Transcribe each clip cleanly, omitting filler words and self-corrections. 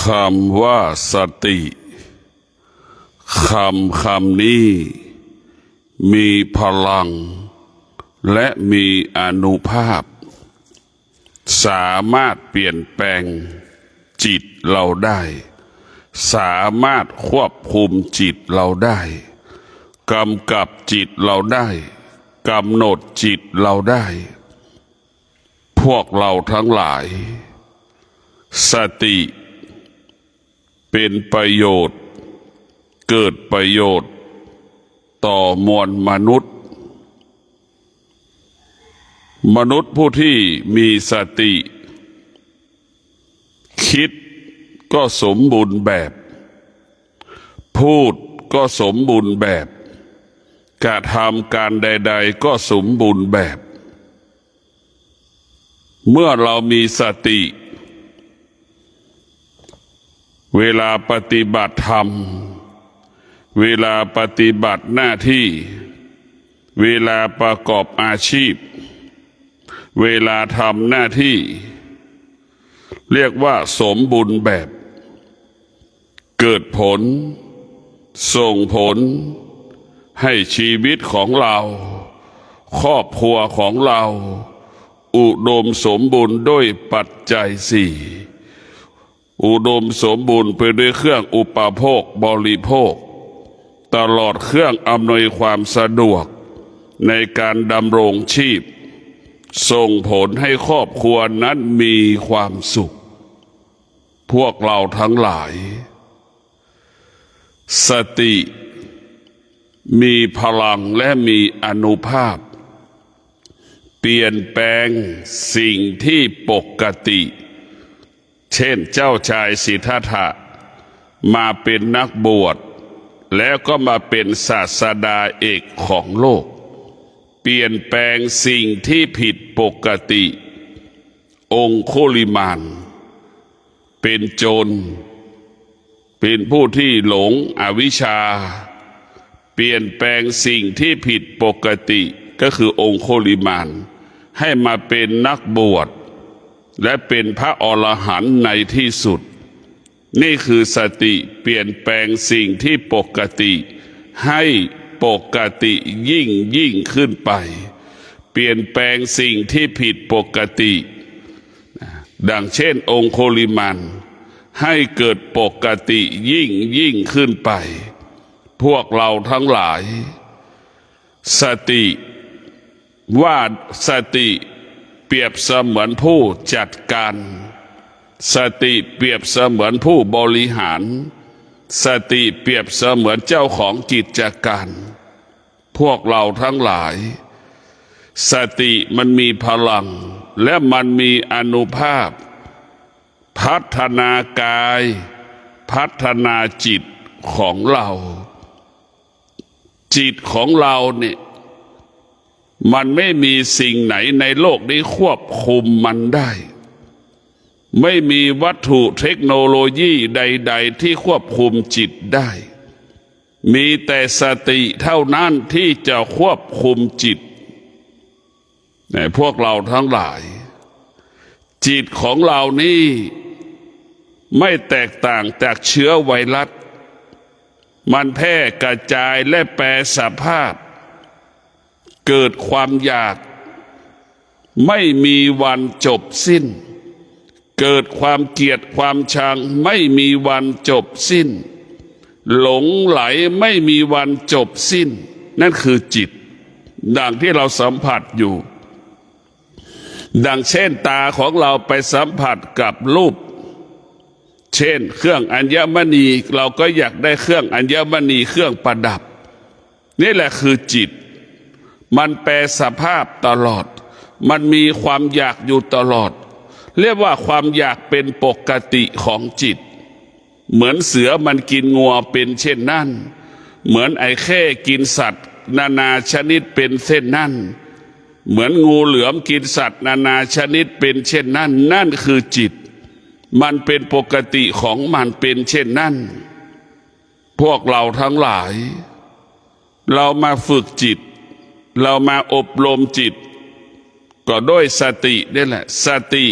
คำว่าสติคำนี้มีพลังและมีอานุภาพสามารถเปลี่ยนแปลงจิตเราได้สามารถควบคุมจิตเราได้กำกับจิตเราได้กำหนดจิตเราได้พวกเราทั้งหลายสติเป็นประโยชน์เกิดประโยชน์ต่อมวลมนุษย์ผู้ที่มีสติคิดก็สมบูรณ์แบบพูดก็สมบูรณ์แบบกระทำการใดๆก็สมบูรณ์แบบเมื่อเรามีสติเวลาปฏิบัติธรรมเวลาปฏิบัติหน้าที่เวลาประกอบอาชีพเวลาทำหน้าที่เรียกว่าสมบูรณ์แบบเกิดผลส่งผลให้ชีวิตของเราครอบครัวของเราอุดมสมบูรณ์ด้วยปัจจัยสี่อุดมสมบูรณ์ไปด้วยเครื่องอุปโภคบริโภคตลอดเครื่องอำนวยความสะดวกในการดำรงชีพส่งผลให้ครอบครัวนั้นมีความสุขพวกเราทั้งหลายสติมีพลังและมีอานุภาพเปลี่ยนแปลงสิ่งที่ปกติเช่นเจ้าชายสิทธัตถะมาเป็นนักบวชแล้วก็มาเป็นศาสดาเอกของโลกเปลี่ยนแปลงสิ่งที่ผิดปกติองคุลิมานเป็นโจรเป็นผู้ที่หลงอวิชชาเปลี่ยนแปลงสิ่งที่ผิดปกติก็คือองคุลิมานให้มาเป็นนักบวชและเป็นพระอรหันต์ในที่สุดนี่คือสติเปลี่ยนแปลงสิ่งที่ปกติให้ปกติยิ่งขึ้นไปเปลี่ยนแปลงสิ่งที่ผิดปกติดังเช่นองคุลิมานให้เกิดปกติยิ่งขึ้นไปพวกเราทั้งหลายสติว่าสติเปรียบเสมือนผู้จัดการสติเปรียบเสมือนผู้บริหารสติเปรียบเสมือนเจ้าของกิจการพวกเราทั้งหลายสติมันมีพลังและมันมีอานุภาพพัฒนากายพัฒนาจิตของเราจิตของเราเนี่ยมันไม่มีสิ่งไหนในโลกนี้ควบคุมมันได้ไม่มีวัตถุเทคโนโลยีใดๆที่ควบคุมจิตได้มีแต่สติเท่านั้นที่จะควบคุมจิตในพวกเราทั้งหลายจิตของเรานี่ไม่แตกต่างจากเชื้อไวรัสมันแพร่กระจายและแปรสภาพเกิดความอยากไม่มีวันจบสิ้นเกิดความเกลียดความชังไม่มีวันจบสิ้นหลงไหลไม่มีวันจบสิ้นนั่นคือจิตดังที่เราสัมผัสอยู่ดังเช่นตาของเราไปสัมผัสกับรูปเช่นเครื่องอัญมณีเราก็อยากได้เครื่องอัญมณีเครื่องประดับนี่แหละคือจิตมันแปรสภาพตลอดมันมีความอยากอยู่ตลอดเรียกว่าความอยากเป็นปกติของจิตเหมือนเสือมันกินงัวเป็นเช่นนั้นเหมือนไอ้แค่กินสัตว์นานาชนิดเป็นเช่นนั้นเหมือนงูเหลือมกินสัตว์นานาชนิดเป็นเช่นนั้นนั่นคือจิตมันเป็นปกติของมันเป็นเช่นนั้นพวกเราทั้งหลายเรามาฝึกจิตเรามาอบรมจิตก็ด้วยสตินี่แหละสติ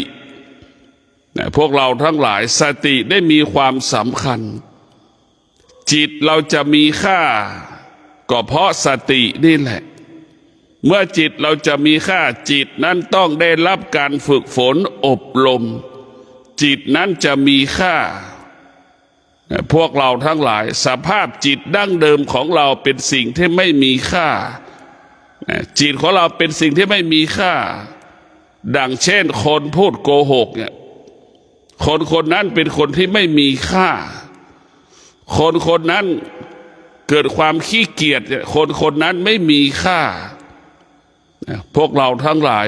พวกเราทั้งหลายสติได้มีความสำคัญจิตเราจะมีค่าก็เพราะสตินี่แหละเมื่อจิตเราจะมีค่าจิตนั้นต้องได้รับการฝึกฝนอบรมจิตนั้นจะมีค่าพวกเราทั้งหลายสภาพจิตดั้งเดิมของเราเป็นสิ่งที่ไม่มีค่าจิตของเราเป็นสิ่งที่ไม่มีค่าดังเช่นคนพูดโกหกเนี่ยคนนั้นเป็นคนที่ไม่มีค่าคนนั้นเกิดความขี้เกียจคนนั้นไม่มีค่าพวกเราทั้งหลาย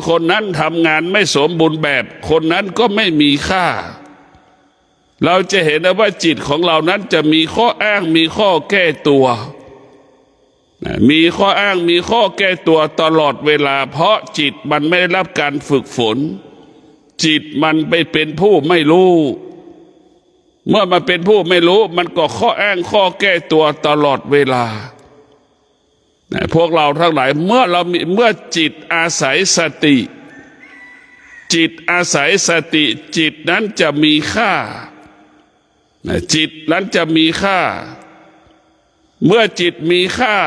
คนนั้นทำงานไม่สมบูรณ์แบบคนนั้นก็ไม่มีค่าเราจะเห็นว่าจิตของเรานั้นจะมีข้ออ้างมีข้อแก้ตัวมีข้ออ้างมีข้อแก้ตัวตลอดเวลาเพราะจิตมันไม่ได้รับการฝึกฝนจิตมันไปเป็นผู้ไม่รู้เมื่อมันเป็นผู้ไม่รู้มันก็ข้ออ้างข้อแก้ตัวตลอดเวลาพวกเราทั้งหลายเมื่อจิตอาศัยสติจิตอาศัยสติจิตนั้นจะมีค่าจิตนั้นจะมีค่าเมื่อจิตมีค่า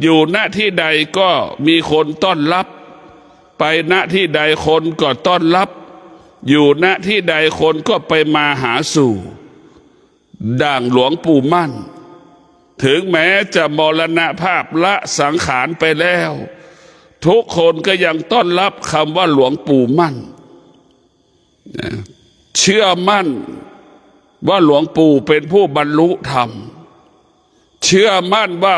อยู่ณที่ใดก็มีคนต้อนรับไปณที่ใดคนก็ต้อนรับอยู่ณที่ใดคนก็ไปมาหาสู่ดั่งหลวงปู่มั่นถึงแม้จะมรณภาพละสังขารไปแล้วทุกคนก็ยังต้อนรับคำว่าหลวงปู่มั่นเชื่อมั่นว่าหลวงปู่เป็นผู้บรรลุธรรมเชื่อมั่นว่า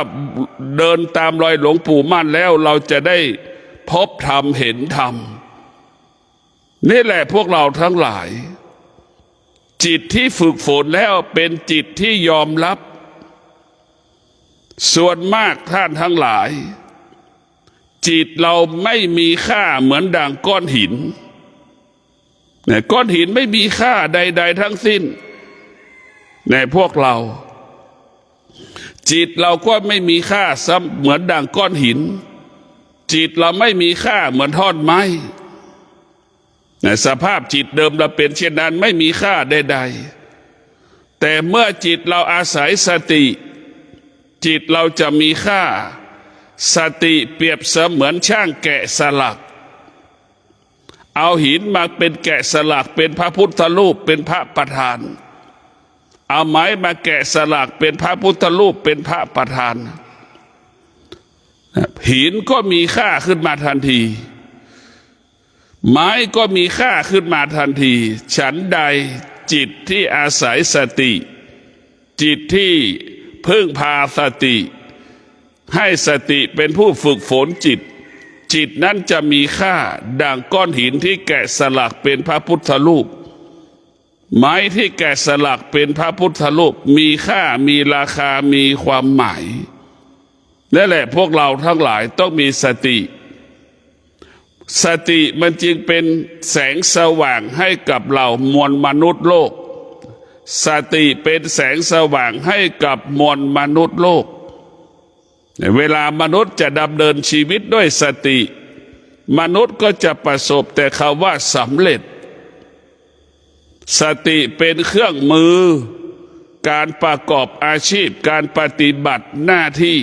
เดินตามรอยหลวงปู่มั่นแล้วเราจะได้พบธรรมเห็นธรรมนี่แหละพวกเราทั้งหลายจิตที่ฝึกฝนแล้วเป็นจิตที่ยอมรับส่วนมากท่านทั้งหลายจิตเราไม่มีค่าเหมือนดังก้อนหินก้อนหินไม่มีค่าใดๆทั้งสิ้นในพวกเราจิตเราก็ไม่มีค่าเหมือนดังก้อนหินจิตเราไม่มีค่าเหมือนท่อนไม้สภาพจิตเดิมเราเป็นเช่นนั้นไม่มีค่าใดๆแต่เมื่อจิตเราอาศัยสติจิตเราจะมีค่าสติเปรียบเสมือนช่างแกะสลักเอาหินมาเป็นแกะสลักเป็นพระพุทธรูปเป็นพระประธานเอาไม้มาแกะสลักเป็นพระพุทธรูปเป็นพระประธานหินก็มีค่าขึ้นมาทันทีไม้ก็มีค่าขึ้นมาทันทีฉันใดจิตที่อาศัยสติจิตที่พึ่งพาสติให้สติเป็นผู้ฝึกฝนจิตนั้นจะมีค่าดังก้อนหินที่แกะสลักเป็นพระพุทธรูปไม้ที่แกะสลักเป็นพระพุทธรูปมีค่ามีราคามีความหมายนั่นแหละพวกเราทั้งหลายต้องมีสติสติมันจึงเป็นแสงสว่างให้กับเรามวลมนุษย์โลกสติเป็นแสงสว่างให้กับมวลมนุษย์โลกเวลามนุษย์จะดำเนินชีวิตด้วยสติมนุษย์ก็จะประสบแต่คำว่าสำเร็จสติเป็นเครื่องมือการประกอบอาชีพการปฏิบัติหน้าที่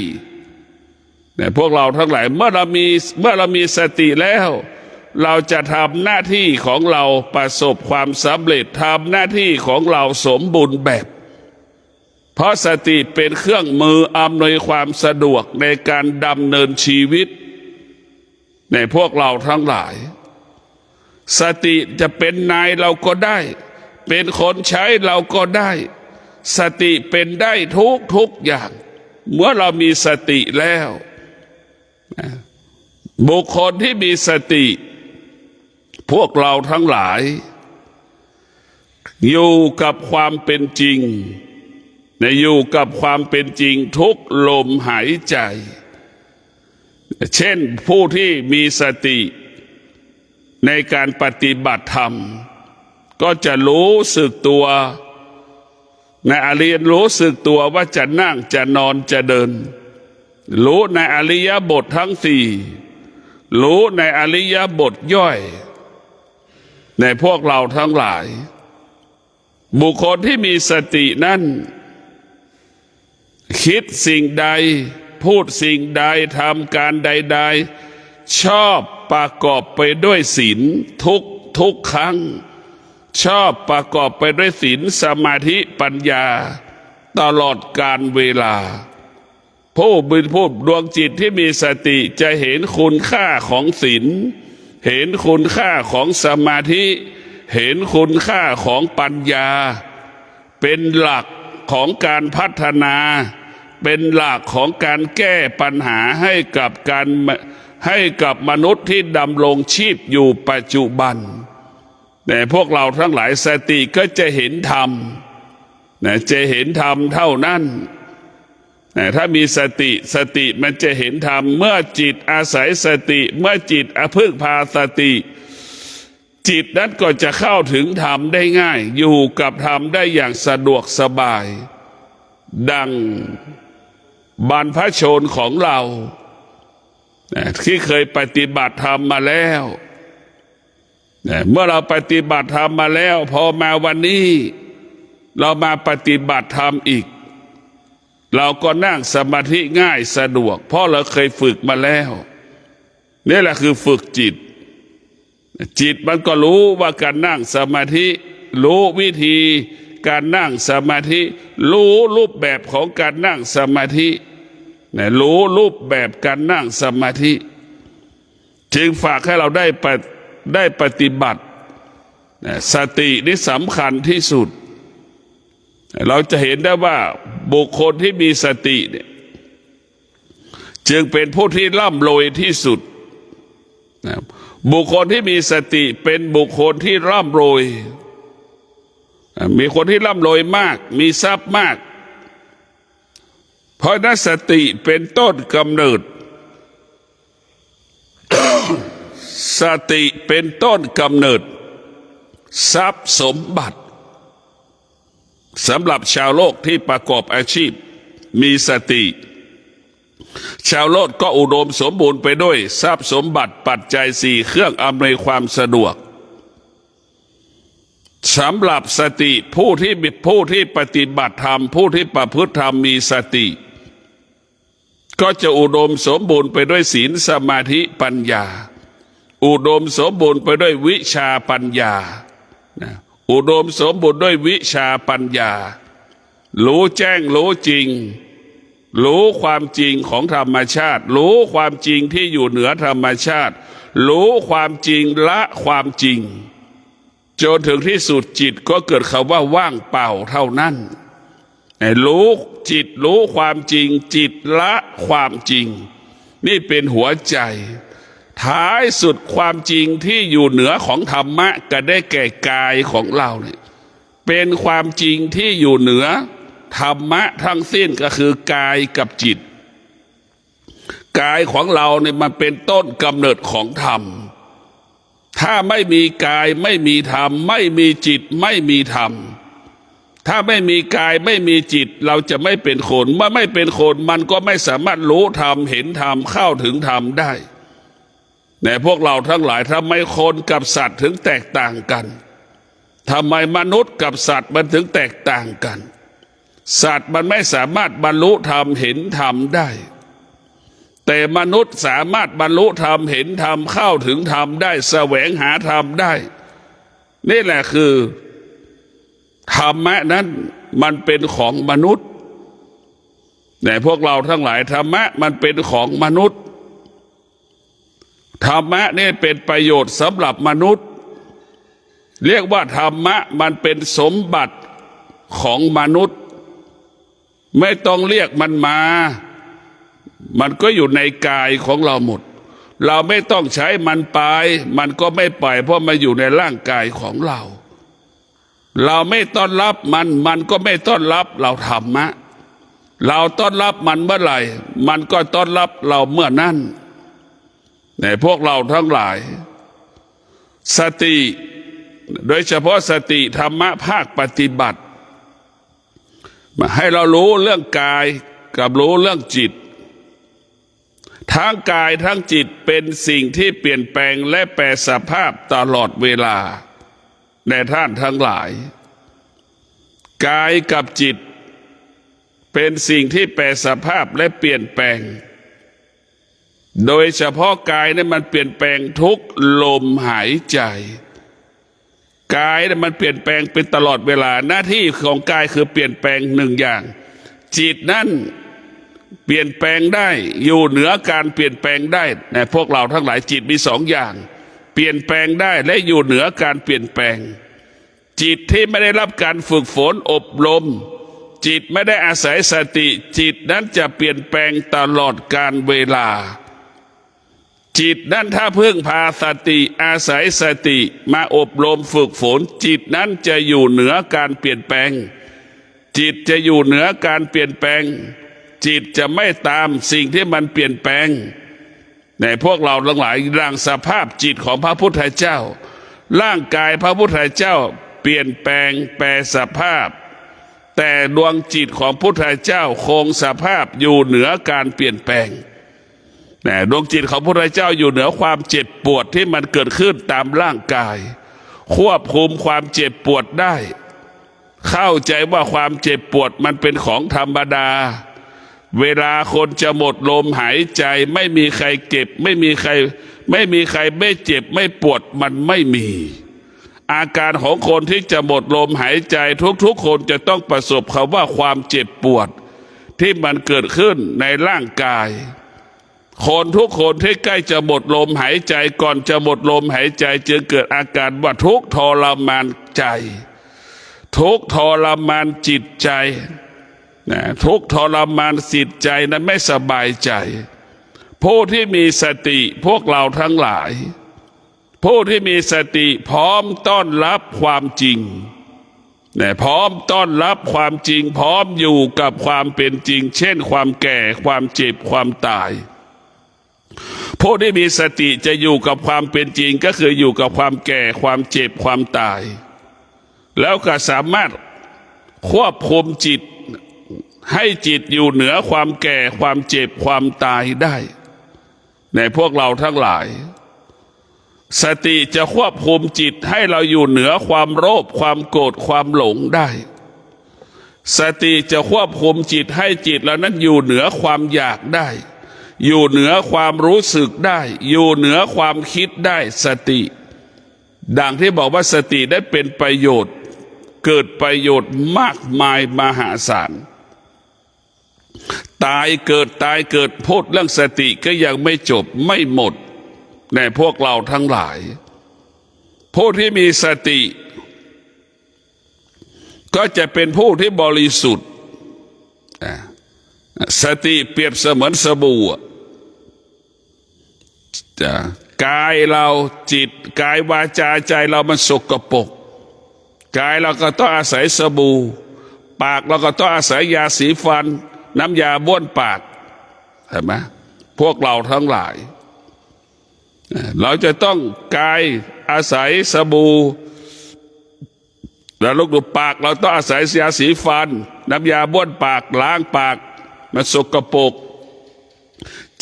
พวกเราทั้งหลายเมื่อเรามีสติแล้วเราจะทำหน้าที่ของเราประสบความสำเร็จทำหน้าที่ของเราสมบูรณ์แบบเพราะสติเป็นเครื่องมืออำนวยความสะดวกในการดำเนินชีวิตในพวกเราทั้งหลายสติจะเป็นนายเราก็ได้เป็นคนใช้เราก็ได้สติเป็นได้ทุกอย่างเมื่อเรามีสติแล้วบุคคลที่มีสติพวกเราทั้งหลายอยู่กับความเป็นจริงอยู่กับความเป็นจริงทุกลมหายใจเช่นผู้ที่มีสติในการปฏิบัติธรรมก็จะรู้สึกตัวในอริยรู้สึกตัวว่าจะนั่งจะนอนจะเดินรู้ในอริยบททั้งสี่รู้ในอริยบทย่อย ในพวกเราทั้งหลายบุคคลที่มีสตินั้นคิดสิ่งใดพูดสิ่งใดทำการใดๆชอบประกอบไปด้วยศีลทุกครั้งชอบประกอบไปด้วยศีลสมาธิปัญญาตลอดกาลเวลาผู้ดวงจิตที่มีสติจะเห็นคุณค่าของศีลเห็นคุณค่าของสมาธิเห็นคุณค่าของปัญญาเป็นหลักของการพัฒนาเป็นหลักของการแก้ปัญหาให้กับมนุษย์ที่ดำรงชีพอยู่ปัจจุบันแต่พวกเราทั้งหลายสติก็จะเห็นธรรมจะเห็นธรรมเท่านั้นถ้ามีสติมันจะเห็นธรรมเมื่อจิตอาศัยสติเมื่อจิตพึ่งพาสติจิตนั้นก็จะเข้าถึงธรรมได้ง่ายอยู่กับธรรมได้อย่างสะดวกสบายดังบรรพชนของเราที่เคยปฏิบัติธรรมมาแล้วเมื่อเราปฏิบัติธรรมมาแล้วพอมาวันนี้เรามาปฏิบัติธรรมอีกเราก็นั่งสมาธิง่ายสะดวกเพราะเราเคยฝึกมาแล้วนี่แหละคือฝึกจิตมันก็รู้ว่าการนั่งสมาธิรู้วิธีการนั่งสมาธิรู้รูปแบบของการนั่งสมาธิรู้รูปแบบการนั่งสมาธิจึงฝากให้เราได้ปฏิบัติสตินี่สำคัญที่สุดเราจะเห็นได้ว่าบุคคลที่มีสติเนี่ยจึงเป็นผู้ที่ร่ำรวยที่สุดบุคคลที่มีสติเป็นบุคคลที่ร่ำรวยมีคนที่ร่ำรวยมากมีทรัพย์มากเพราะนั้นสติเป็นต้นกำเนิด สติเป็นต้นกำเนิดทรัพย์สมบัติสำหรับชาวโลกที่ประกอบอาชีพมีสติชาวโลกก็อุดมสมบูรณ์ไปด้วยทรัพย์สมบัติปัจจัยสี่เครื่องอำนวยความสะดวกสำหรับสติผู้ที่ปฏิบัติธรรมผู้ที่ประพฤติธรรมมีสติก็จะอุดมสมบูรณ์ไปด้วยศีลสมาธิปัญญาอุดมสมบูรณ์ไปด้วยวิชาปัญญาอุดมสมบูรณ์ด้วยวิชาปัญญารู้แจ้งรู้จริงรู้ความจริงของธรรมชาติรู้ความจริงที่อยู่เหนือธรรมชาติรู้ความจริงละความจริงจนถึงที่สุดจิตก็เกิดคำว่าว่างเปล่าเท่านั้นรู้จิตรู้ความจริงจิตละความจริงนี่เป็นหัวใจท้ายสุดความจริงที่อยู่เหนือของธรรมะก็ได้แก่กายของเราเนี่ยเป็นความจริงที่อยู่เหนือธรรมะทั้งสิ้นก็คือกายกับจิตกายของเราเนี่ยมันเป็นต้นกำเนิดของธรรมถ้าไม่มีกายไม่มีธรรมไม่มีจิตไม่มีธรรมถ้าไม่มีกายไม่มีจิตเราจะไม่เป็นคนเมื่อไม่เป็นคนมันก็ไม่สามารถรู้ธรรมเห็นธรรมเข้าถึงธรรมได้แต่พวกเราทั้งหลายทำไมคนกับสัตว์ถึงแตกต่างกันทำไมมนุษย์กับสัตว์มันถึงแตกต่างกันสัตว์มันไม่สามารถบรรลุธรรมเห็นธรรมได้แต่มนุษย์สามารถบรรลุธรรมเห็นธรรมเข้าถึงธรรมได้แสวงหาธรรมได้นี่แหละคือธรรมะนั้นมันเป็นของมนุษย์แต่พวกเราทั้งหลายธรรมะมันเป็นของมนุษย์ธรรมะนี่เป็นประโยชน์สำหรับมนุษย์เรียกว่าธรรมะมันเป็นสมบัติของมนุษย์ไม่ต้องเรียกมันมามันก็อยู่ในกายของเราหมดเราไม่ต้องใช้มันไปมันก็ไม่ไปเพราะมันอยู่ในร่างกายของเราเราไม่ต้อนรับมันก็ไม่ต้อนรับเราธรรมะเราต้อนรับมันเมื่อไหร่มันก็ต้อนรับเราเมื่อนั้นในพวกเราทั้งหลายสติโดยเฉพาะสติธรรมะภาคปฏิบัติมาให้เรารู้เรื่องกายกับรู้เรื่องจิตทั้งกายทั้งจิตเป็นสิ่งที่เปลี่ยนแปลงและแปรสภาพตลอดเวลา ในท่านทั้งหลายกายกับจิตเป็นสิ่งที่แปรสภาพและเปลี่ยนแปลงโดยเฉพาะกายเนี่ยมันเปลี่ยนแปลงทุกลมหายใจกายเนี่ยมันเปลี่ยนแปลงเป็นตลอดเวลาหน้าที่ของกายคือเปลี่ยนแปลงหนึ่งอย่างจิตนั่นเปลี่ยนแปลงได้อยู่เหนือการเปลี่ยนแปลงได้นะพวกเราทั้งหลายจิตมีสองอย่างเปลี่ยนแปลงได้และอยู่เหนือการเปลี่ยนแปลงจิตที่ไม่ได้รับการฝึกฝนอบรมจิตไม่ได้อาศัยสติจิตนั้นจะเปลี่ยนแปลงตลอดกาลเวลาจิตนั้นถ้าพึ่งพาสติอาศัยสติมาอบรมฝึกฝนจิตนั้นจะอยู่เหนือการเปลี่ยนแปลงจิตจะอยู่เหนือการเปลี่ยนแปลงจิตจะไม่ตามสิ่งที่มันเปลี่ยนแปลงในพวกเราทั้งหลายร่างสภาพจิตของพระพุทธเจ้าร่างกายพระพุทธเจ้าเปลี่ยนแปลงแปรสภาพแต่ดวงจิตของพุทธเจ้าคงสภาพอยู่เหนือการเปลี่ยนแปลงดวงจิตของพระพุทธเจ้าอยู่เหนือความเจ็บปวดที่มันเกิดขึ้นตามร่างกายควบคุมความเจ็บปวดได้เข้าใจว่าความเจ็บปวดมันเป็นของธรรมดาเวลาคนจะหมดลมหายใจไม่มีใครเจ็บไม่มีใครไม่เจ็บไม่ปวดมันไม่มีอาการของคนที่จะหมดลมหายใจทุกๆคนจะต้องประสบคำว่าความเจ็บปวดที่มันเกิดขึ้นในร่างกายคนทุกคนที่ใกล้จะหมดลมหายใจก่อนจะหมดลมหายใจจึงเกิดอาการว่าทุกข์ทรมานใจทุกข์ทรมานจิตใจทุกข์ทรมานจิตใจนั้นไม่สบายใจผู้ที่มีสติพวกเราทั้งหลายผู้ที่มีสติพร้อมต้อนรับความจริงพร้อมต้อนรับความจริงพร้อมอยู่กับความเป็นจริงเช่นความแก่ความเจ็บความตายผู้ที่มีสติจะอยู่กับความเป็นจริงก็คืออยู่กับความแก่ความเจ็บความตายแล้วก็สามารถควบคุมจิตให้จิตอยู่เหนือความแก่ความเจ็บความตายได้ในพวกเราทั้งหลายสติจะควบคุมจิตให้เราอยู่เหนือความโลภความโกรธความหลงได้สติจะควบคุมจิตให้จิตเรานั้นอยู่เหนือความอยากได้อยู่เหนือความรู้สึกได้อยู่เหนือความคิดได้สติดังที่บอกว่าสติได้เป็นประโยชน์เกิดประโยชน์มากมายมหาศาลตายเกิดพูดเรื่องสติก็ยังไม่จบไม่หมดในพวกเราทั้งหลายผู้ที่มีสติก็จะเป็นผู้ที่บริสุทธิ์สติเปรียบเสมือนสบู่กายเราจิตกายวาจาใจเรามันสกปรกกายเราก็ต้องอาศัยสบู่ปากเราก็ต้องอาศัยยาสีฟันน้ำยาบ้วนปากเห็นไหมพวกเราทั้งหลายเราจะต้องกายอาศัยสบู่แล้วลูกดูปากเราต้องอาศัยยาสีฟันน้ำยาบ้วนปากล้างปากมันสกปรก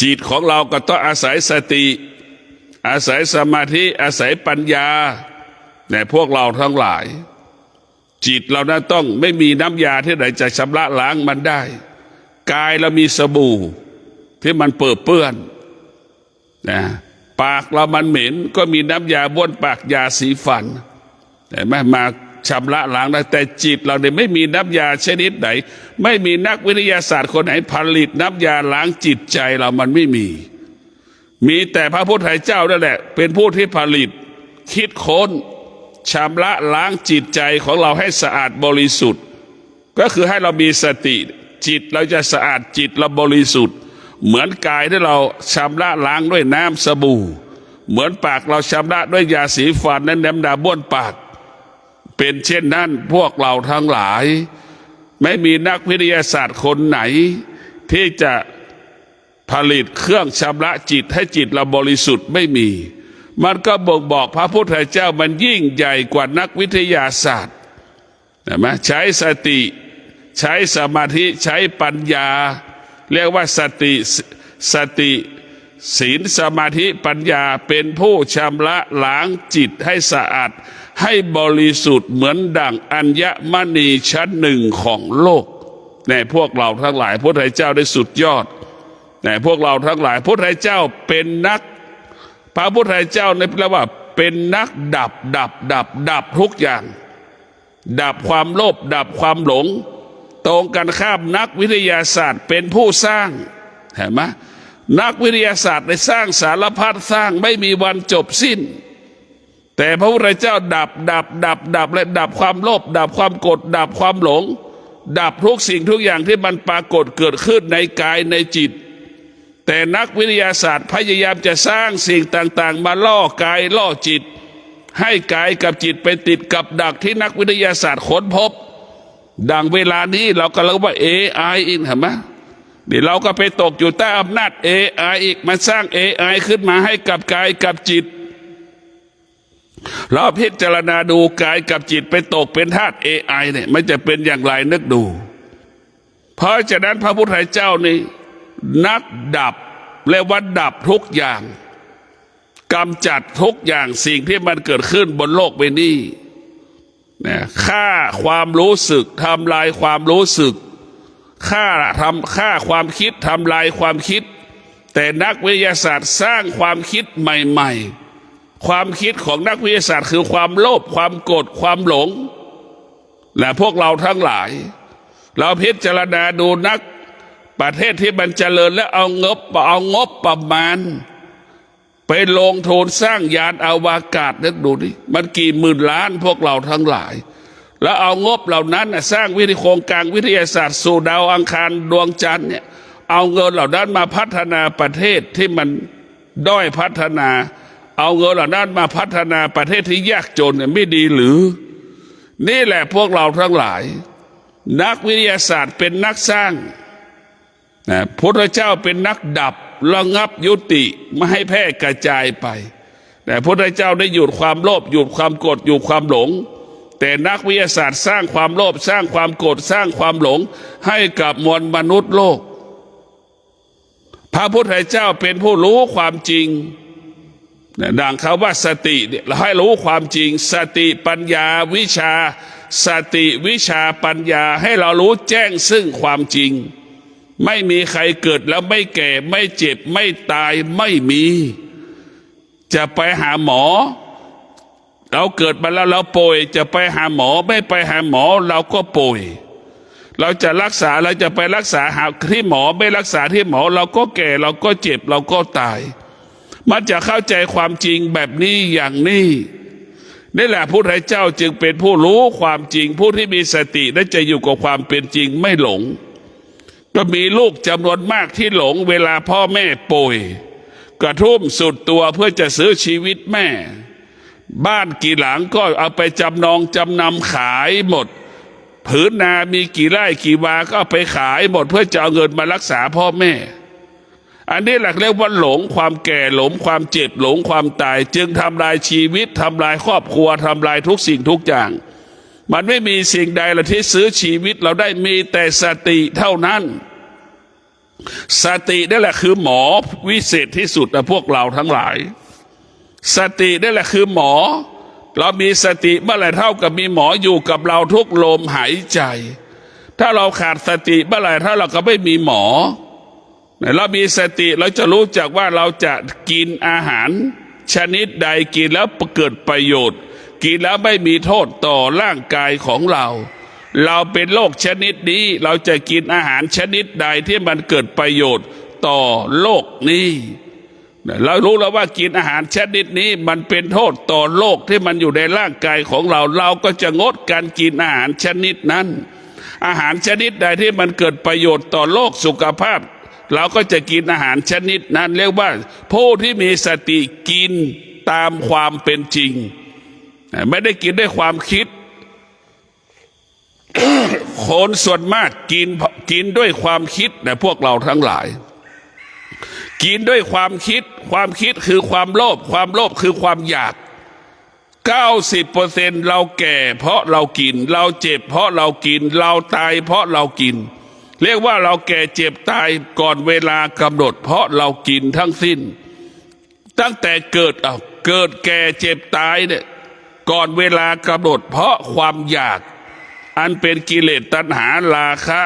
จิตของเราก็ต้องอาศัยสติอาศัยสมาธิอาศัยปัญญาในพวกเราทั้งหลายจิตเรานั้นต้องไม่มีน้ำยาที่ไหนจะชำระล้างมันได้กายเรามีสบู่ที่มันเปื้อนปากเรามันเหม็นก็มีน้ำยาบ้วนปากยาสีฟันแต่ไม่มาชำระล้างได้แต่จิตเราเนี่ยไม่มีน้ำยาชนิดไหนไม่มีนักวิทยาศาสตร์คนไหนผลิตน้ำยาล้างจิตใจเรามันไม่มีแต่พระพุทธเจ้านั่นแหละเป็นผู้ที่ผลิตคิดค้นชำระล้างจิตใจของเราให้สะอาดบริสุทธิ์ก็คือให้เรามีสติจิตเราจะสะอาดจิตเราบริสุทธิ์เหมือนกายที่เราชำระล้างด้วยน้ำสบู่เหมือนปากเราชำระด้วยยาสีฟันนั้นน้ำยาบ้วนปากเป็นเช่นนั้นพวกเราทั้งหลายไม่มีนักวิทยาศาสตร์คนไหนที่จะผลิตเครื่องชำระจิตให้จิตเราบริสุทธิ์ไม่มีมันก็บ่งบอกพระพุทธเจ้ามันยิ่งใหญ่กว่านักวิทยาศาสตร์เห็นไหมใช้สติใช้สมาธิใช้ปัญญาเรียกว่าสติ ศีลสมาธิปัญญาเป็นผู้ชำระล้างจิตให้สะอาดให้บริสุทธิ์เหมือนดั่งอัญมณีชั้นหนึ่งของโลกในพวกเราทั้งหลายพระพุทธเจ้าได้สุดยอดในพวกเราทั้งหลายพระพุทธเจ้าเป็นนักพระพุทธเจ้าในแปลว่าเป็นนักดับทุกอย่างดับความโลภดับความหลงตรงกันข้ามนักวิทยาศาสตร์เป็นผู้สร้างเห็นไหมนักวิทยาศาสตร์ได้สร้างสารพัดสร้างไม่มีวันจบสิ้นแต่พระพุทธเจ้าดับและดับความโลภดับความโกรธดับความหลงดับทุกสิ่งทุกอย่างที่มันปรากฏเกิดขึ้นในกายในจิตแต่นักวิทยาศาสตร์พยายามจะสร้างสิ่งต่างๆมาล่อกายล่อจิตให้กายกับจิตไปติดกับดักที่นักวิทยาศาสตร์ค้นพบดังเวลานี้เราก็เรียกว่า AI อีกเห็นไหมเดี๋ยวเราก็ไปตกอยู่ใต้อำนาจ AI อีกมาสร้าง AI ขึ้นมาให้กับกายกับจิตเราพิจารณาดูกายกับจิตไปตกเป็นทาส AI เนี่ยมันจะเป็นอย่างไรนึกดูเพราะฉะนั้นพระพุทธเจ้านี่นักดับและวัดดับทุกอย่างกำจัดทุกอย่างสิ่งที่มันเกิดขึ้นบนโลกใบนี้ฆ่าความรู้สึกทำลายความรู้สึกฆ่าความคิดทำลายความคิดแต่นักวิทยาศาสตร์สร้างความคิดใหม่ๆความคิดของนักวิทยาศาสตร์คือความโลภความโกรธความหลงและพวกเราทั้งหลายเราพิจารณาดูนักประเทศที่มันเจริญและเอางบประมาณไปลงทุนสร้างยานอวกาศนึกดูดิมันกี่หมื่นล้านพวกเราทั้งหลายแล้วเอางบเหล่านั้นสร้างโครงการวิทยาศาสตร์สู่ดาวอังคารดวงจันทร์เนี่ยเอาเงินเหล่านั้นมาพัฒนาประเทศที่มันด้อยพัฒนาเอาเงินเหล่านั้นมาพัฒนาประเทศที่ยากจนเนี่ยไม่ดีหรือนี่แหละพวกเราทั้งหลายนักวิทยาศาสตร์เป็นนักสร้างพระพุทธเจ้าเป็นนักดับระงับยุติไม่ให้แพร่กระจายไปแต่พระพุทธเจ้าได้หยุดความโลภหยุดความโกรธหยุดความหลงแต่นักวิทยาศาสตร์สร้างความโลภสร้างความโกรธสร้างความหลงให้กับมวลมนุษย์โลกพระพุทธเจ้าเป็นผู้รู้ความจริงดังคำว่าสติเราให้รู้ความจริงสติปัญญาวิชาสติวิชาปัญญาให้เรารู้แจ้งซึ่งความจริงไม่มีใครเกิดแล้วไม่แก่ไม่เจ็บไม่ตายไม่มีจะไปหาหมอเราเกิดมาแล้วเราป่วยจะไปหาหมอไม่ไปหาหมอเราก็ป่วยเราจะรักษาเราจะไปรักษาหาที่หมอไม่รักษาที่หมอเราก็แก่เราก็เจ็บเราก็ตายมันจะเข้าใจความจริงแบบนี้อย่างนี้นี่แหละพระพุทธเจ้าจึงเป็นผู้รู้ความจริงผู้ที่มีสติและจะอยู่กับความเป็นจริงไม่หลงก็มีลูกจำนวนมากที่หลงเวลาพ่อแม่ป่วยกระทุ่มสุดตัวเพื่อจะซื้อชีวิตแม่บ้านกี่หลังก็เอาไปจำนำขายหมดผืนนามีกี่ไร่กี่วาก็เอาไปขายหมดเพื่อจะเอาเงินมารักษาพ่อแม่อันนี้หลักเรียกว่าหลงความแก่หลงความเจ็บหลงความตายจึงทำลายชีวิตทำลายครอบครัวทำลายทุกสิ่งทุกอย่างมันไม่มีสิ่งใดละที่ซื้อชีวิตเราได้มีแต่สติเท่านั้นสตินั่นแหละคือหมอวิเศษที่สุดนะพวกเราทั้งหลายสตินั่นแหละคือหมอเรามีสติเมื่อไหร่เท่ากับมีหมออยู่กับเราทุกลมหายใจถ้าเราขาดสติเมื่อไหร่ถ้าเราก็ไม่มีหมอเรามีสติเราจะรู้จักว่าเราจะกินอาหารชนิดใดกินแล้วเกิดประโยชน์กินแล้วไม่มีโทษต่อร่างกายของเราเราเป็นโรคชนิดนี้เราจะกินอาหารชนิดใดที่มันเกิดประโยชน์ต่อโลกนี้เรารู้แล้วว่ากินอาหารชนิดนี้มันเป็นโทษต่อโลกที่มันอยู่ในร่างกายของเราเราก็จะงดการกินอาหารชนิดนั้นอาหารชนิดใดที่มันเกิดประโยชน์ต่อโลกสุขภาพเราก็จะกินอาหารชนิดนั้นเรียกว่าผู้ที่มีสติกินตามความเป็นจริงไม่ได้กินด้วยความคิด คนส่วนมากกินด้วยความคิดนะพวกเราทั้งหลายกินด้วยความคิดคือความโลภคือความอยาก 90% เราแก่เพราะเรากินเราเจ็บเพราะเรากินเราตายเพราะเรากิน เรียกว่าเราแก่เจ็บตายก่อนเวลากำหนดเพราะเรากินทั้งสิ้นตั้งแต่เกิดเกิดแก่เจ็บตายเนี่ยก่อนเวลากำหนดเพราะความอยากอันเป็นกิเลสตัณหาราคะ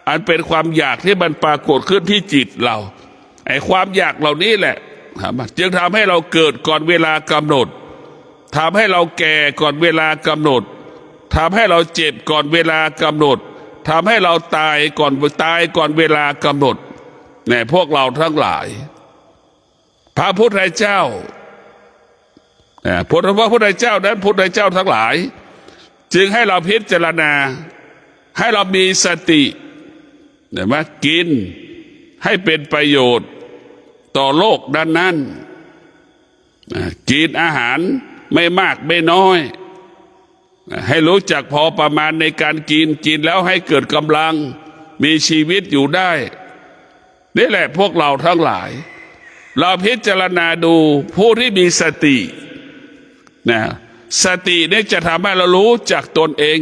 อันเป็นความอยากที่มันปรากฏขึ้นที่จิตเราไอ้ความอยากเหล่านี้แหละจึงทำให้เราเกิดก่อนเวลากำหนดทำให้เราแก่ก่อนเวลากำหนดทำให้เราเจ็บก่อนเวลากำหนดทำให้เราตายก่อนเวลากำหนดเนี่ยพวกเราทั้งหลายพระพุทธเจ้าพระพุทธเจ้านั้นพุทธเจ้าทั้งหลายจึงให้เราพิจารณาให้เรามีสติเนี่ยมากินให้เป็นประโยชน์ต่อโลกนั้นกินอาหารไม่มากไม่น้อยให้รู้จักพอประมาณในการกินแล้วให้เกิดกำลังมีชีวิตอยู่ได้นี่แหละพวกเราทั้งหลายเราพิจารณาดูผู้ที่มีสตินะสตินี่จะทำให้เรารู้จักตนเอง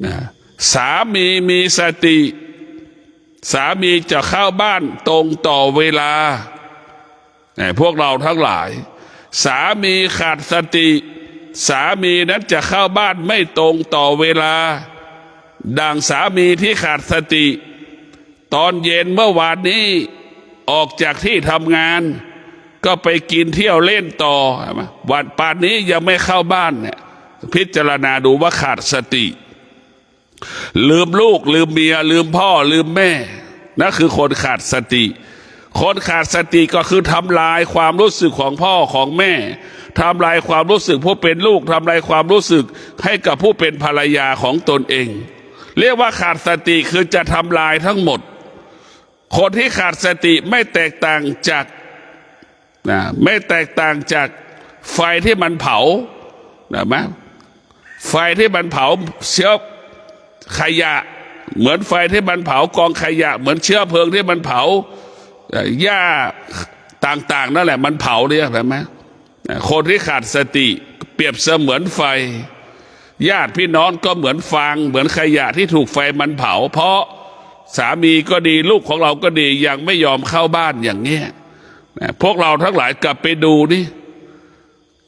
นะสามีมีสติสามีจะเข้าบ้านตรงต่อเวลาพวกเราทั้งหลายสามีขาดสติสามีนั้นจะเข้าบ้านไม่ตรงต่อเวลาดังสามีที่ขาดสติตอนเย็นเมื่อวานนี้ออกจากที่ทำงานก็ไปกินเที่ยวเล่นต่อวันป่านนี้ยังไม่เข้าบ้านเนี่ยพิจารณาดูว่าขาดสติลืมลูกลืมเมียลืมพ่อลืมแม่นั่นคือคนขาดสติคนขาดสติก็คือทำลายความรู้สึกของพ่อของแม่ทำลายความรู้สึกผู้เป็นลูกทำลายความรู้สึกให้กับผู้เป็นภรรยาของตนเองเรียกว่าขาดสติคือจะทำลายทั้งหมดคนที่ขาดสติไม่แตกต่างจากไม่แตกต่างจากไฟที่มันเผานะมั้ยไฟที่มันเผาเชื้อขยะเหมือนไฟที่มันเผากองขยะเหมือนเชื้อเพลิงที่มันเผาหญ้าต่างๆนั่นแหละมันเผาเนี่ยเห็นไหมคนที่ขาดสติเปรียบเสมือนไฟญาติพี่น้องก็เหมือนฟางเหมือนขยะที่ถูกไฟมันเผาเพราะสามีก็ดีลูกของเราก็ดียังไม่ยอมเข้าบ้านอย่างเงี้ยพวกเราทั้งหลายกลับไปดูนี่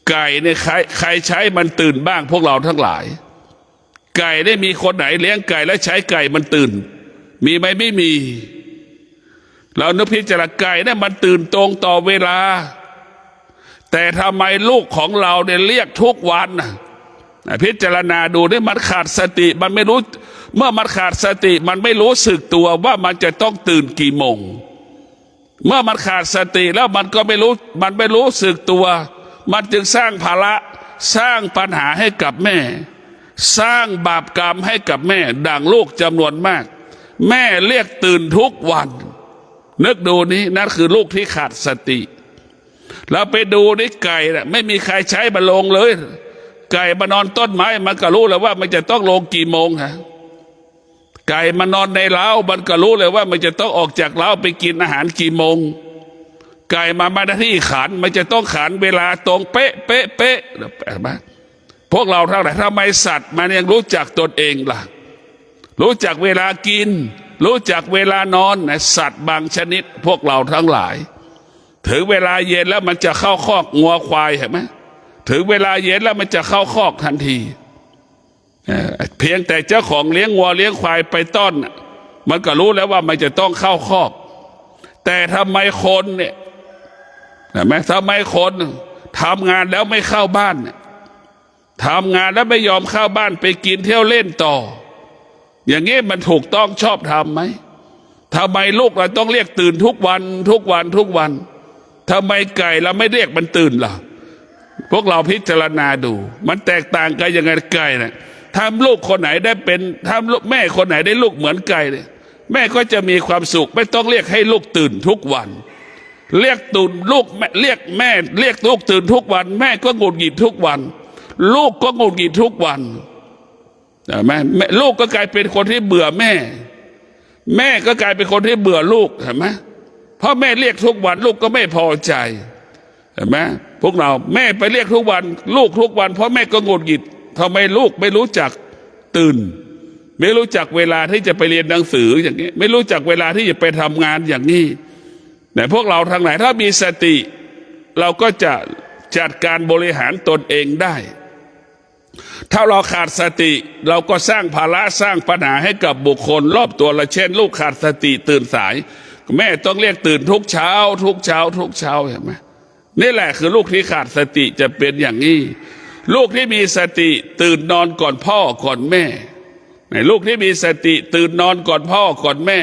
ไก่เนี่ยใครใช้มันตื่นบ้างพวกเราทั้งหลายไก่ได้มีคนไหนเลี้ยงไก่และใช้ไก่มันตื่นมีไหมไม่มีเรานึกพิจารณาไก่เนี่ยมันตื่นตรงต่อเวลาแต่ทำไมลูกของเราเนี่ยเรียกทุกวันพิจารณาดูนี่มันขาดสติมันไม่รู้เมื่อมันขาดสติมันไม่รู้สึกตัวว่ามันจะต้องตื่นกี่โมงเมื่อมันขาดสติแล้วมันก็ไม่รู้สึกตัวมันจึงสร้างภาระสร้างปัญหาให้กับแม่สร้างบาปกรรมให้กับแม่ดังลูกจำนวนมากแม่เรียกตื่นทุกวันนึกดูนี้นั่นคือลูกที่ขาดสติเราไปดูนี่ไก่น่ะไม่มีใครใช้มันลงเลยไก่มานอนต้นไม้มันก็รู้เลยว่ามันจะต้องลงกี่โมงฮะไก่มานอนในเล้ามันก็รู้เลยว่ามันจะต้องออกจากเล้าไปกินอาหารกี่โมงไก่มาหน้าที่ขันมันจะต้องขันเวลาตรงเป๊ะเป๊ะเป๊ะแปลกไหมพวกเราทั้งหลายทำไมสัตว์มันยังรู้จักตนเองล่ะรู้จักเวลากินรู้จักเวลานอนนะสัตว์บางชนิดพวกเราทั้งหลายถึงเวลาเย็นแล้วมันจะเข้าคอกงัวควายเห็นไหมถึงเวลาเย็นแล้วมันจะเข้าคอกทันทีเพียงแต่เจ้าของเลี้ยงวัวเลี้ยงควายไปต้อนมันก็รู้แล้วว่ามันจะต้องเข้าคอกแต่ทำไมคนเนี่ยเห็นไหมทำไมคนทำงานแล้วไม่เข้าบ้านทำงานแล้วไม่ยอมเข้าบ้านไปกินเที่ยวเล่นต่ออย่างนี้มันถูกต้องชอบทำไหมทำไมลูกเราต้องเรียกตื่นทุกวันทุกวันทำไมไก่เราไม่เรียกมันตื่นล่ะพวกเราพิจารณาดูมันแตกต่างกันยังไงไก่เนี่ยทำลูกคนไหนได้เป็นทำลูกแม่คนไหนได้ลูกเหมือนไก่เนี่ยแม่ก็จะมีความสุขไม่ต้องเรียกให้ลูกตื่นทุกวันเรียกตื่นลูกเรียกแม่เรียกลูกตื่นทุกวันแม่ก็หงุดหงิดทุกวันลูกก็หงุดหงิดทุกวันแม่ลูกก็กลายเป็นคนที่เบื่อแม่แม่ก็กลายเป็นคนที่เบื่อลูกเห็นไหมเพราะแม่เรียกทุกวันลูกก็ไม่พอใจเห็นไหมพวกเราแม่ไปเรียกทุกวันลูกทุกวันเพราะแม่ก็หงุดหงิดทำไมลูกไม่รู้จักตื่น ไม่รู้จักเวลาที่จะไปเรียนหนังสืออย่างนี้ไม่รู้จักเวลาที่จะไปทำงานอย่างนี้แต่พวกเราทั้งหลายถ้ามีสติเราก็จะจัดการบริหารตนเองได้ถ้าเราขาดสติเราก็สร้างภาระสร้างปัญหาให้กับบุคคลรอบตัวเราเช่นลูกขาดสติตื่นสายแม่ต้องเรียกตื่นทุกเช้าทุกเช้าทุกเช้าเห็นไหมนี่แหละคือลูกที่ขาดสติจะเป็นอย่างนี้ลูกที่มีสติตื่นนอนก่อนพ่อก่อนแม่ลูกที่มีสติตื่นนอนก่อนพ่อก่อนแม่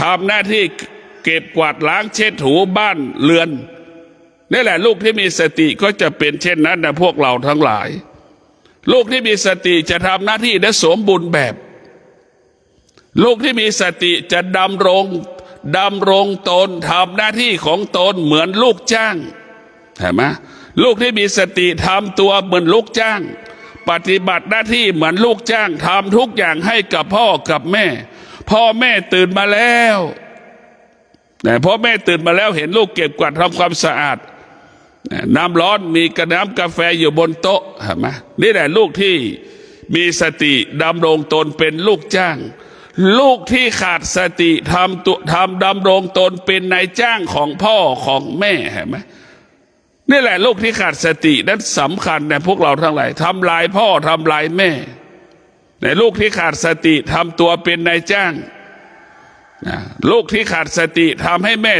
ทำหน้าที่เก็บกวาดล้างเช็ดถูบ้านเรือนนี่แหละลูกที่มีสติก็จะเป็นเช่นนั้นนะพวกเราทั้งหลายลูกที่มีสติจะทำหน้าที่ได้สมบูรณ์แบบลูกที่มีสติจะดำรงตนทำหน้าที่ของตนเหมือนลูกจ้างเห็นไหมลูกที่มีสติทำตัวเหมือนลูกจ้างปฏิบัติหน้าที่เหมือนลูกจ้างทำทุกอย่างให้กับพ่อกับแม่พ่อแม่ตื่นมาแล้วแต่พ่อแม่ตื่นมาแล้วเห็นลูกเก็บกวาดทำความสะอาดน้ำร้อนมีกระน้ำกาแฟอยู่บนโต๊ะเห็นไหมนี่แหละลูกที่มีสติดำรงตนเป็นลูกจ้างลูกที่ขาดสติทำดำรงตนเป็นนายจ้างของพ่อของแม่เห็นไหมนี่แหละลูกที่ขาดสตินั้นสำคัญในพวกเราทั้งหลายทำลายพ่อทำลายแม่ในลูกที่ขาดสติทำตัวเป็นนายจ้างลูกที่ขาดสติทำให้แม่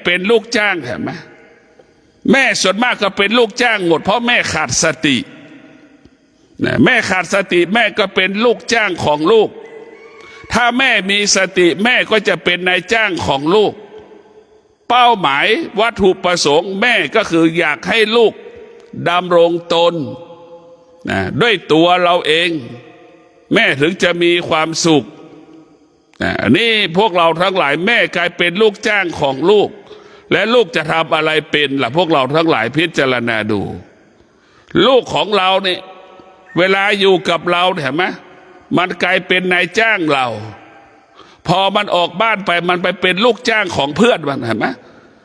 เป็นลูกจ้างเห็นไหมแม่ส่วนมากก็เป็นลูกจ้างหมดเพราะแม่ขาดสติแม่ขาดสติแม่ก็เป็นลูกจ้างของลูกถ้าแม่มีสติแม่ก็จะเป็นนายจ้างของลูกเป้าหมายวัตถุประสงค์แม่ก็คืออยากให้ลูกดำรงตนด้วยตัวเราเองแม่ถึงจะมีความสุขนี่พวกเราทั้งหลายแม่กลายเป็นลูกจ้างของลูกและลูกจะทำอะไรเป็นล่ะพวกเราทั้งหลายพิจารณาดูลูกของเราเนี่ยเวลาอยู่กับเราเห็นไหมมันกลายเป็นนายจ้างเราพอมันออกบ้านไปมันไปเป็นลูกจ้างของเพื่อนมันเห็นไหม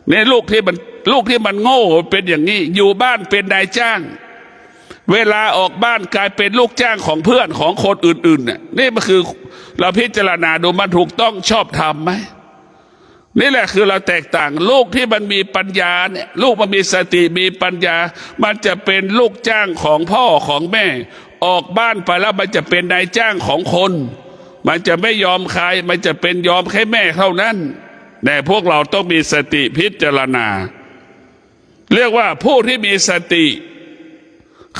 เนี่ยลูกที่มันโง่เป็นอย่างนี้อยู่บ้านเป็นนายจ้างเวลาออกบ้านกลายเป็นลูกจ้างของเพื่อนของคนอื่นๆเนี่ยนี่มันคือเราพิจารณาดูมันถูกต้องชอบธรรมไหมนี่แหละคือเราแตกต่างลูกที่มันมีปัญญาเนี่ยลูกมันมีสติมีปัญญามันจะเป็นลูกจ้างของพ่อของแม่ออกบ้านไปแล้วมันจะเป็นนายจ้างของคนมันจะไม่ยอมใครมันจะเป็นยอมแค่แม่เท่านั้นแต่พวกเราต้องมีสติพิจารณาเรียกว่าผู้ที่มีสติ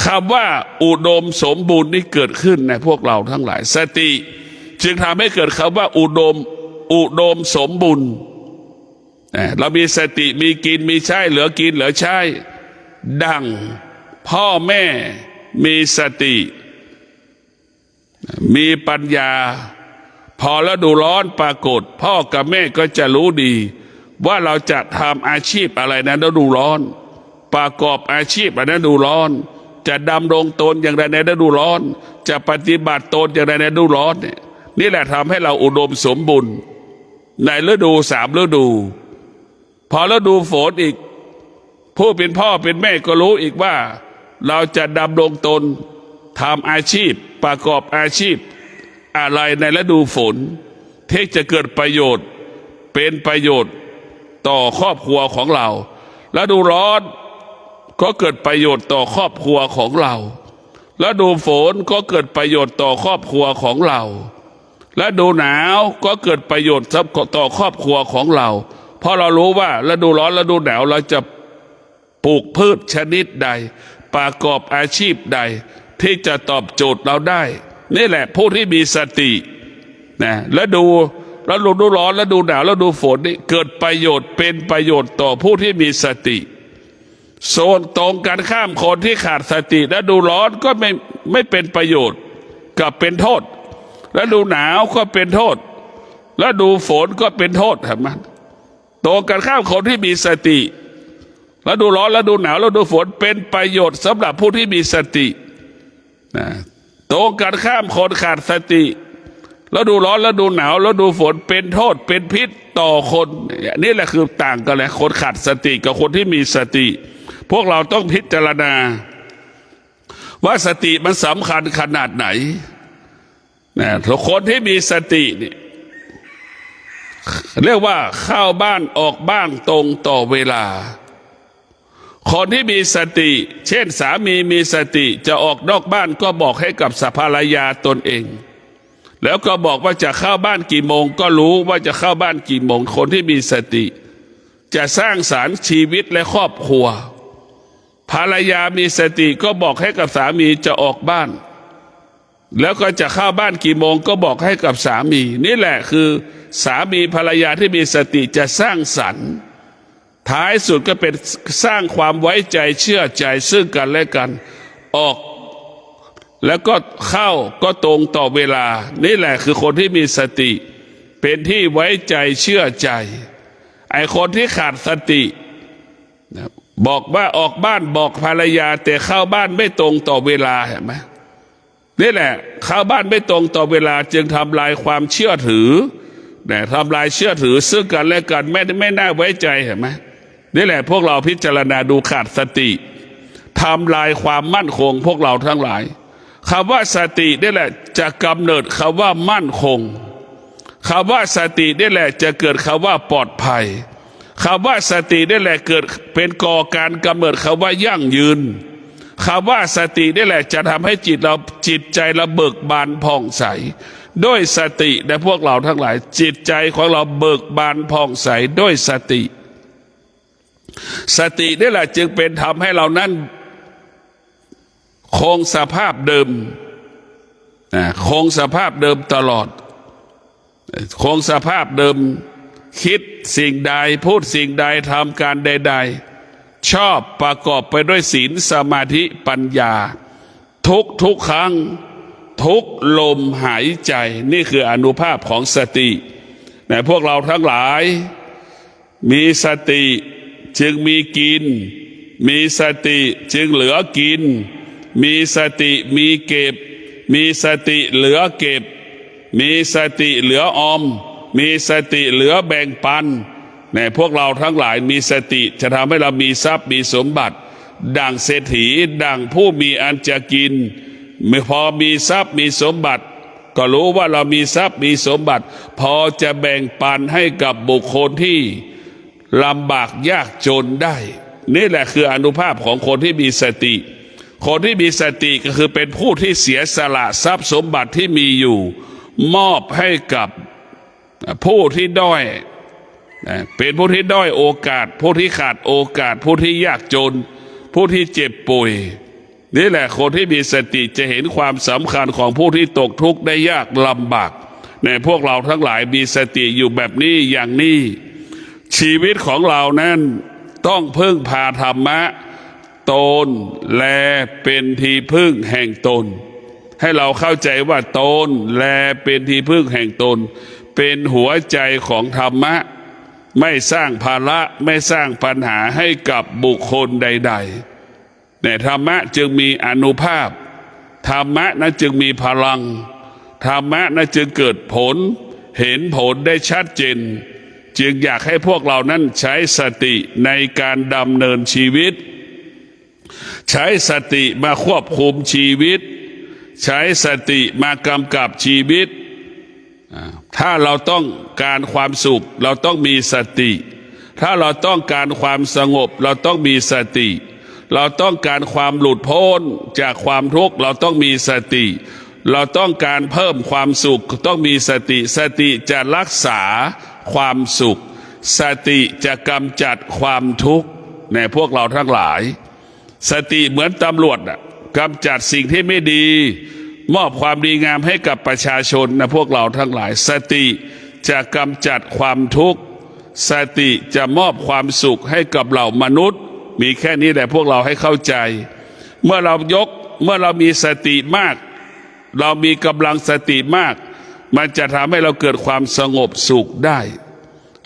คำว่าอุดมสมบูรณ์นี่เกิดขึ้นในพวกเราทั้งหลายสติจึงทำให้เกิดคำว่าอุดมสมบูรณ์เรามีสติมีกินมีใช้เหลือกินเหลือใช้ดังพ่อแม่มีสติมีปัญญาพอฤดูร้อนปรากฏพ่อกับแม่ก็จะรู้ดีว่าเราจะทำอาชีพอะไรในฤดูร้อนประกอบอาชีพในฤดูร้อนจะดำรงตนอย่างไรในฤดูร้อนจะปฏิบัติตนอย่างไรในฤดูร้อนนี่แหละทำให้เราอุดมสมบูรณ์ในฤดู3ฤดูพอฤดูฝนอีกผู้เป็นพ่อเป็นแม่ก็รู้อีกว่าเราจะดำรงตนทำอาชีพประกอบอาชีพอะไรในฤดูฝนที่จะเกิดประโยชน์เป็นประโยชน์ต่อครอบครัวของเราฤดูร้อนก็เกิดประโยชน์ต่อครอบครัวของเราฤดูฝนก็เกิดประโยชน์ต่อครอบครัวของเราฤดูหนาวก็เกิดประโยชน์ต่อครอบครัวของเราเพราะเรารู้ว่าฤดูร้อนฤดูหนาวเราจะปลูกพืชชนิดใดประกอบอาชีพใดที่จะตอบโจทย์เราได้นี่แหละผู้ที่มีสตินะฤดูร้อนฤดูหนาวฤดูฝนนี่เกิดประโยชน์เป็นประโยชน์ต่อผู้ที่มีสติโซนตรงกันข้ามคนที่ขาดสติฤดูร้อนก็ไม่เป็นประโยชน์กับเป็นโทษฤดูหนาวก็เป็นโทษฤดูฝนก็เป็นโทษเห็นไหมตรงกันข้ามคนที่มีสติฤดูร้อนฤดูหนาวฤดูฝนเป็นประโยชน์สำหรับผู้ที่มีสติตรงกันข้ามคนขาดสติฤดูร้อนฤดูหนาวฤดูฝนเป็นโทษเป็นพิษต่อคนนี่แหละคือต่างกันแหละคนขาดสติกับคนที่มีสติพวกเราต้องพิจารณาว่าสติมันสำคัญขนาดไหน นะทุกคนที่มีสติเนี่ยเรียกว่าเข้าบ้านออกบ้านตรงต่อเวลาคนที่มีสติเช่นสามีมีสติจะออกนอกบ้านก็บอกให้กับภรรยาตนเองแล้วก็บอกว่าจะเข้าบ้านกี่โมงก็รู้ว่าจะเข้าบ้านกี่โมงคนที่มีสติจะสร้างสรรค์ชีวิตและครอบครัวภรรยามีสติก็บอกให้กับสามีจะออกบ้านแล้วก็จะเข้าบ้านกี่โมงก็บอกให้กับสามีนี่แหละคือสามีภรรยาที่มีสติจะสร้างสรรค์ท้ายสุดก็เป็นสร้างความไว้ใจเชื่อใจซึ่งกันและกันออกแล้วก็เข้าก็ตรงต่อเวลานี่แหละคือคนที่มีสติเป็นที่ไว้ใจเชื่อใจไอ้คนที่ขาดสติบอกว่าออกบ้านบอกภรรยาแต่เข้าบ้านไม่ตรงต่อเวลาเห็นไหมนี่แหละเข้าบ้านไม่ตรงต่อเวลาจึงทำลายความเชื่อถือทำลายเชื่อถือซึ่งกันและกันไม่น่าไว้ใจเห็นไหมนี่แหละพวกเราพิจารณาดูขาดสติทำลายความมั่นคงพวกเราทั้งหลายคำว่าสตินี่แหละจะกำเนิดคำว่ามั่นคงคำว่าสตินี่แหละจะเกิดคำว่าปลอดภัยคำว่าสตินี่แหละเกิดเป็นก่อการกำเนิดคำว่ายั่งยืนคำว่าสตินี่แหละจะทำให้จิตใจเราเบิกบานผ่องใสด้วยสติและพวกเราทั้งหลายจิตใจของเราเบิกบานผ่องใสด้วยสตินี่แหละจึงเป็นทำให้เรานั้นคงสภาพเดิมคงสภาพเดิมตลอดคงสภาพเดิมคิดสิ่งใดพูดสิ่งใดทำการใดๆชอบประกอบไปด้วยศีลสมาธิปัญญาทุกครั้งทุกลมหายใจนี่คืออานุภาพของสติแต่พวกเราทั้งหลายมีสติจึงมีกินมีสติจึงเหลือกินมีสติมีเก็บมีสติเหลือเก็บมีสติเหลือออมมีสติเหลือแบ่งปันในพวกเราทั้งหลายมีสติจะทำให้เรามีทรัพย์มีสมบัติดั่งเศรษฐีดั่งผู้มีอันจะกินพอมีทรัพย์มีสมบัติก็รู้ว่าเรามีทรัพย์มีสมบัติพอจะแบ่งปันให้กับบุคคลที่ลำบากยากจนได้นี่แหละคืออานุภาพของคนที่มีสติคนที่มีสติก็คือเป็นผู้ที่เสียสละทรัพย์สมบัติที่มีอยู่มอบให้กับผู้ที่ด้อยเป็นผู้ที่ด้อยโอกาสผู้ที่ขาดโอกาสผู้ที่ยากจนผู้ที่เจ็บป่วยนี่แหละคนที่มีสติจะเห็นความสำคัญของผู้ที่ตกทุกข์ได้ยากลำบากในพวกเราทั้งหลายมีสติอยู่แบบนี้อย่างนี้ชีวิตของเรานั้นต้องพึ่งพาธรรมะตนแลเป็นที่พึ่งแห่งตนให้เราเข้าใจว่าตนแลเป็นที่พึ่งแห่งตนเป็นหัวใจของธรรมะไม่สร้างภาระไม่สร้างปัญหาให้กับบุคคลใดๆแต่ธรรมะจึงมีอานุภาพธรรมะนั้นจึงมีพลังธรรมะนั้นจึงเกิดผลเห็นผลได้ชัดเจนจึงอยากให้พวกเรานั้นใช้สติในการดำเนินชีวิตใช้สติมาควบคุมชีวิตใช้สติมากำกับชีวิตถ้าเราต้องการความสุขเราต้องมีสติถ้าเราต้องการความสงบเราต้องมีสติเราต้องการความหลุดพ้นจากความทุกข์เราต้องมีสติเราต้องการเพิ่มความสุขต้องมีสติสติจะรักษาความสุขสติจะกำจัดความทุกข์ในพวกเราทั้งหลายสติเหมือนตำรวจกำจัดสิ่งที่ไม่ดีมอบความดีงามให้กับประชาชนนะพวกเราทั้งหลายสติจะกำจัดความทุกข์สติจะมอบความสุขให้กับเหล่ามนุษย์มีแค่นี้แหละพวกเราให้เข้าใจเมื่อเรามีสติมากเรามีกำลังสติมากมันจะทำให้เราเกิดความสงบสุขได้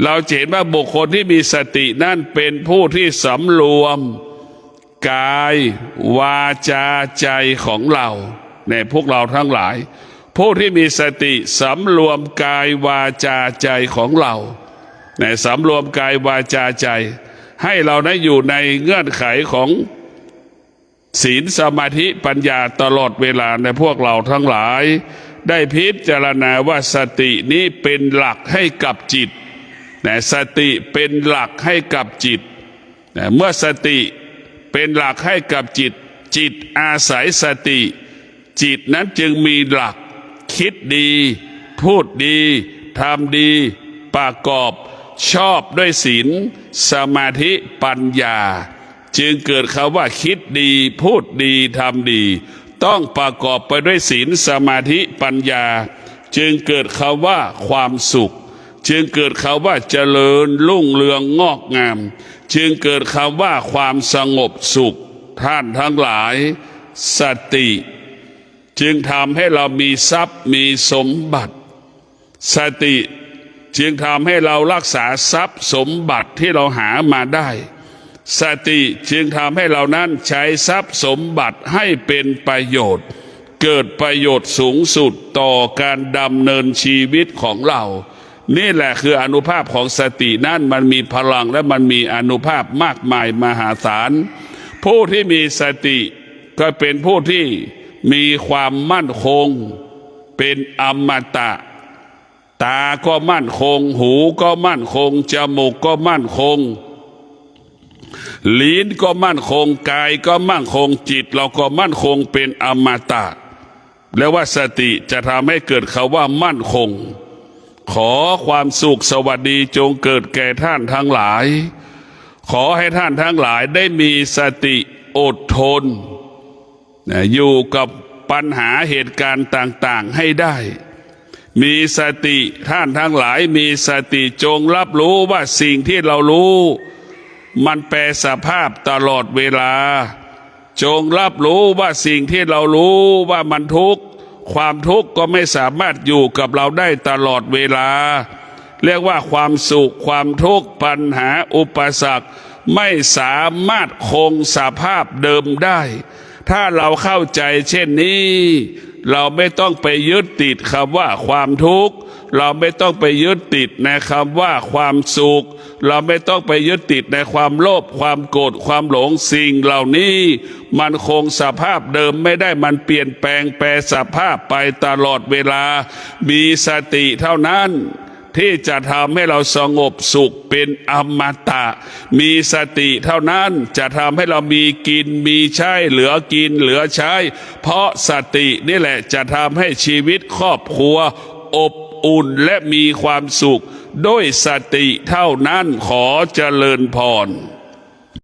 เราเห็นว่าบุคคลที่มีสตินั่นเป็นผู้ที่สำรวมกายวาจาใจของเราในพวกเราทั้งหลายผู้ที่มีสติสำรวมกายวาจาใจของเราในสำรวมกายวาจาใจให้เราได้อยู่ในเงื่อนไขของศีลสมาธิปัญญาตลอดเวลาในพวกเราทั้งหลาย ได้พิจารณาว่าสตินี้เป็นหลักให้กับจิตนะสติเป็นหลักให้กับจิตนะเมื่อสติเป็นหลักให้กับจิตจิตอาศัยสติจิตนั้นจึงมีหลักคิดดีพูดดีทำดีประกอบชอบด้วยศีลสมาธิปัญญาจึงเกิดคำว่าคิดดีพูดดีทำดีต้องประกอบไปด้วยศีลสมาธิปัญญาจึงเกิดคำว่าความสุขจึงเกิดคำว่าเจริญรุ่งเรืองงอกงามจึงเกิดคำว่าความสงบสุขท่านทั้งหลายสติจึงทำให้เรามีทรัพย์มีสมบัติสติจึงทำให้เรารักษาทรัพย์สมบัติที่เราหามาได้สติจึงทำให้เรานั้นใช้ทรัพย์สมบัติให้เป็นประโยชน์เกิดประโยชน์สูงสุดต่อการดำเนินชีวิตของเรานี่แหละคืออานุภาพของสตินั้นมันมีพลังและมันมีอานุภาพมากมายมหาศาลผู้ที่มีสติก็เป็นผู้ที่มีความมั่นคงเป็นอมตะตาก็มั่นคงหูก็มั่นคงจมูกก็มั่นคงลิ้นก็มั่นคงกายก็มั่นคงจิตเราก็มั่นคงเป็นอมตะแล้วว่าสติจะทำให้เกิดคำว่ามั่นคงขอความสุขสวัสดีจงเกิดแก่ท่านทั้งหลายขอให้ท่านทั้งหลายได้มีสติอดทนอยู่กับปัญหาเหตุการณ์ต่างๆให้ได้มีสติท่านทั้งหลายมีสติจงรับรู้ว่าสิ่งที่เรารู้มันแปรสภาพตลอดเวลาจงรับรู้ว่าสิ่งที่เรารู้ว่ามันทุกข์ความทุกข์ก็ไม่สามารถอยู่กับเราได้ตลอดเวลาเรียกว่าความสุขความทุกข์ปัญหาอุปสรรคไม่สามารถคงสภาพเดิมได้ถ้าเราเข้าใจเช่นนี้เราไม่ต้องไปยึดติดคำว่าความทุกข์เราไม่ต้องไปยึดติดในคำว่าความสุขเราไม่ต้องไปยึดติดในความโลภความโกรธความหลงสิ่งเหล่านี้มันคงสภาพเดิมไม่ได้มันเปลี่ยนแปลงแปรสภาพไปตลอดเวลามีสติเท่านั้นที่จะทำให้เราสงบสุขเป็นอมตะมีสติเท่านั้นจะทำให้เรามีกินมีใช้เหลือกินเหลือใช้เพราะสตินี่แหละจะทำให้ชีวิตครอบครัวอบอุ่นและมีความสุขด้วยสติเท่านั้นขอเจริญพร